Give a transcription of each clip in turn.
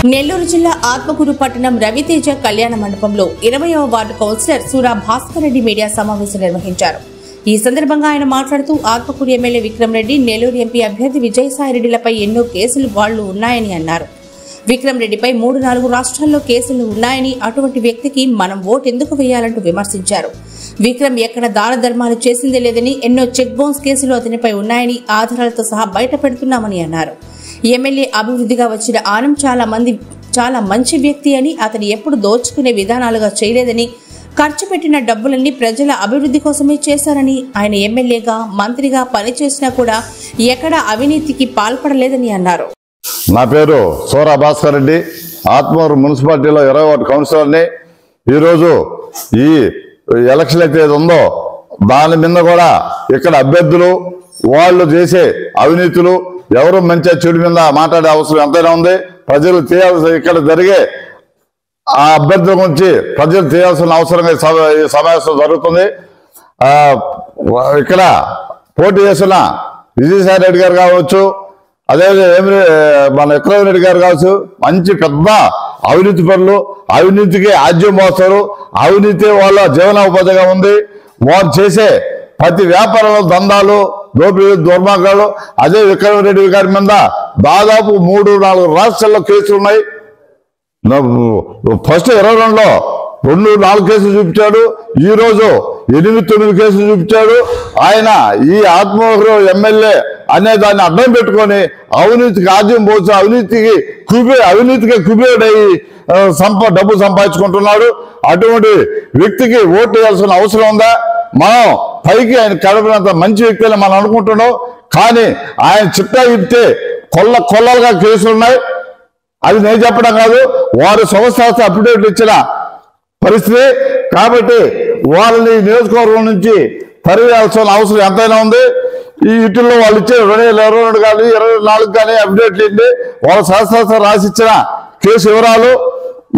నెల్లూరు జిల్లా ఆత్మకూరు పట్టణం రవితేజ కళ్యాణ మండపంలో 20వ ward councillor Sura Bhaskar Reddy media సమావేశం నిర్వహించారు. ఈ సందర్భంగా ఆయన మాట్లాడుతూ ఆత్మకూరు ఎమ్మెల్యే విక్రమ్ రెడ్డి, నెల్లూరు ఎంపీ అభ్యర్థి విజయసాయిరెడ్డిలపై ఎన్నో కేసులు వాళ్లు ఉన్నాయని అన్నారు. విక్రమ్ రెడ్డిపై 3-4 రాష్ట్రాల్లో కేసులు ఉన్నాయని, అటువంటి వ్యక్తికి మనం ఓటు ఎందుకు వేయాలంటూ విమర్శించారు. విక్రమ్ ఎక్కడ దాన ధర్మాలు చేసిందే లేదని, ఎన్నో చెక్ బౌన్స్ కేసులు అతనిపై ఉన్నాయని ఆధారాలతో సహా బయట పెడుతున్నామని అన్నారు. ఎమ్మెల్యే అభివృద్ధిగా వచ్చిన ఆనం చాలా మంచి వ్యక్తి అని, అతను ఎప్పుడు దోచుకునే విధానాలుగా చేయలేదని, ఖర్చు పెట్టిన డబ్బులన్నీ ప్రజల అభివృద్ధి కోసమే చేశారని, ఆయన ఎమ్మెల్యేగా మంత్రిగా పనిచేసినా కూడా ఎక్కడా అవినీతికి పాల్పడలేదని అన్నారు. నా పేరు సూరా భాస్కర్ రెడ్డి, ఆత్మకూరు మున్సిపాలిటీలో 20వ వార్డు కౌన్సిలర్ని. ఈరోజు ఈ ఎలక్షన్ అయితే ఉందో దాని మీద కూడా ఇక్కడ అభ్యర్థులు వాళ్ళు చేసే అవినీతులు, ఎవరు మంచిగా చెడు మీద మాట్లాడే అవసరం ఎంతైనా ఉంది. ప్రజలు చేయాల్సిన ఇక్కడ జరిగే ఆ అభ్యర్థుల గురించి ప్రజలు చేయాల్సిన అవసరంగా ఈ సమావేశం జరుగుతుంది. ఇక్కడ పోటీ చేసిన విజయసాయి రెడ్డి గారు కావచ్చు, అదేవిధంగా మన విక్రమ్ రెడ్డి గారు కావచ్చు, మంచి పెద్ద అవినీతి పనులు, అవినీతికి ఆజ్యం మోస్తారు. అవినీతి వాళ్ళ జీవనోపాధిగా ఉంది. వారు చేసే ప్రతి వ్యాపారంలో దందాలు, దోపిడీ, దుర్మార్గాలు. అదే విక్రమ్ రెడ్డి గారి మీద దాదాపు 3-4 రాష్ట్రాల్లో కేసులు ఉన్నాయి. ఫస్ట్ 22లో 2-4 కేసులు చూపించాడు. ఈ రోజు 8-9 కేసులు చూపించాడు. ఆయన ఈ ఆత్మకూరు ఎమ్మెల్యే అనే దాన్ని అడ్డం పెట్టుకొని అవినీతికి ఆద్యం పోసి అవినీతికి కుబేడయి డబ్బు సంపాదించుకుంటున్నాడు. అటువంటి వ్యక్తికి ఓటు వేయాల్సిన అవసరం ఉందా? మనం పైకి ఆయన కడపనంత మంచి వ్యక్తి అని మనం అనుకుంటున్నాం. కానీ ఆయన చిట్టా ఇస్తే కొల్లలుగా కేసులు ఉన్నాయి. అది నేను చెప్పడం కాదు, వారు సంస్థ అప్డేట్ ఇచ్చిన పరిస్థితి. కాబట్టి వాళ్ళని నియోజకవర్గం నుంచి తరివేయాల్సిన అవసరం ఎంతైనా ఉంది. ఈ ఇటుల్లో వాళ్ళు ఇచ్చే 2022 కానీ 24 కానీ అప్డేట్లు ఇవ్వండి. వాళ్ళ శాస్త్ర రాసిచ్చిన కేసు వివరాలు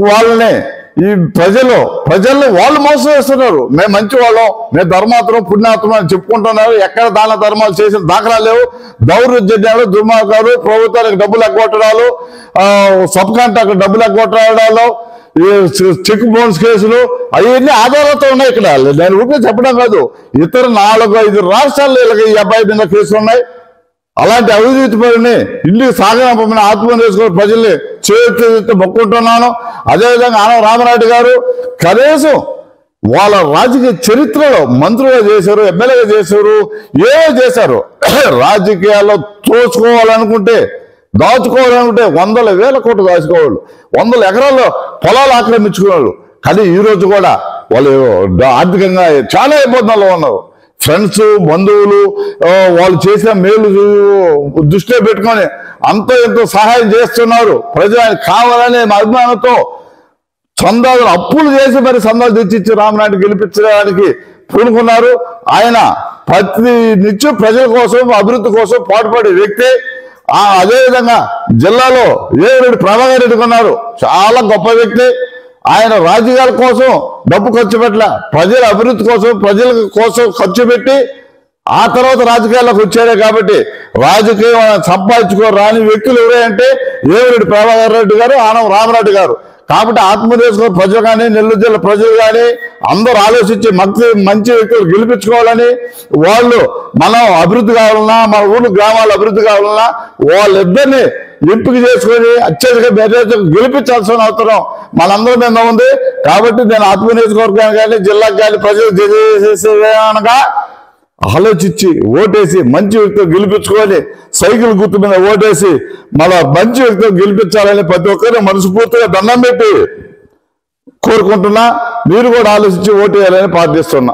వాళ్ళని ఈ ప్రజలు వాళ్ళు మోసం చేస్తున్నారు. మేము మంచి వాళ్ళం, మేము ధర్మాత్రం పుణ్యాత్రం అని చెప్పుకుంటున్నారు. ఎక్కడ దాన ధర్మాలు చేసిన దాఖలా లేవు. దౌర్జన్యాలు, దుర్మార్గాలు, ప్రభుత్వానికి డబ్బులు ఎగ్గొట్టడాలు, సబ్ కాంట్రాక్ట్ డబ్బులు ఎగ్గొట్టడాలు, చెక్ బౌన్స్ కేసులు అవన్నీ ఆధారాలతో ఉన్నాయి. ఇక్కడ నేను ఊపిరి చెప్పడం కాదు, ఇతర 4-5 రాష్ట్రాల్లో ఈ అబ్బాయి మీద కేసులు ఉన్నాయి. అలాంటి అవినీతి పనిని ఇంటికి సాగనంపమని ఆత్మనిర్భర్ ప్రజల్ని చేతి మొక్కుంటున్నాను. అదేవిధంగా ఆనం రామనాయుడు గారు కనీసం వాళ్ళ రాజకీయ చరిత్రలో మంత్రులుగా చేశారు, ఎమ్మెల్యేగా చేశారు, ఏమో చేశారు. రాజకీయాల్లో దాచుకోవాలనుకుంటే 100,000 కోట్లు దాచుకోవాలి, 100 ఎకరాల్లో పొలాలు ఆక్రమించుకునేవాళ్ళు. కానీ ఈ రోజు కూడా వాళ్ళు ఆర్థికంగా చాలా ఇబ్బందుల్లో ఉన్నారు. ఫ్రెండ్స్, బంధువులు వాళ్ళు చేసిన మేలు దృష్టిలో పెట్టుకొని అంతో ఎంతో సహాయం చేస్తున్నారు. ప్రజలు ఆయన కావాలనే అభిమానంతో చందాలు అప్పులు చేసి మరి సందాలు తెచ్చిచ్చి రామనాయుడు గెలిపించడానికి పూనుకున్నారు. ఆయన ప్రతి నిత్యం ప్రజల కోసం, అభివృద్ధి కోసం పాటుపడే వ్యక్తి. అదేవిధంగా జిల్లాలో ఏరెడ్డి ప్రభాకర్ రెడ్డి ఉన్నారు, చాలా గొప్ప వ్యక్తి. ఆయన రాజకీయాల కోసం డబ్బు ఖర్చు పెట్టలే, ప్రజల అభివృద్ధి కోసం, ప్రజల కోసం ఖర్చు పెట్టి ఆ తర్వాత రాజకీయాల్లోకి వచ్చాడే. కాబట్టి రాజకీయం సంపాదించుకోరాని వ్యక్తులు ఎవరంటే ఏరెడ్డి ప్రభాకర్ రెడ్డి గారు, ఆనం రామరెడ్డి గారు. కాబట్టి ఆత్మనిర్భర్ ప్రజలు కానీ, నెల్లూరు జిల్లా ప్రజలు కానీ అందరూ ఆలోచించి మంచి వ్యక్తులు గెలిపించుకోవాలని, వాళ్ళు మనం అభివృద్ధి కావాలన్నా, మన ఊళ్ళు గ్రామాల అభివృద్ధి కావాలన్నా వాళ్ళిద్దరిని ఎంపిక చేసుకొని అత్యధిక మెజారిటీకి గెలిపించాల్సిన అవసరం మనందరి మీద ఉంది. కాబట్టి నేను ఆత్మనియోజకవర్గానికి కానీ, జిల్లాకు కానీ ప్రజలు చేసేనగా ఆలోచించి ఓటేసి మంచి వ్యక్తులు గెలిపించుకొని సైకిల్ గుర్తు మీద ఓటేసి మళ్ళా మంచి వ్యక్తులు గెలిపించాలని ప్రతి ఒక్కరిని మనస్ఫూర్తిగా దండం పెట్టి కోరుకుంటున్నా. మీరు కూడా ఆలోచించి ఓటేయాలని ప్రార్థిస్తున్నా.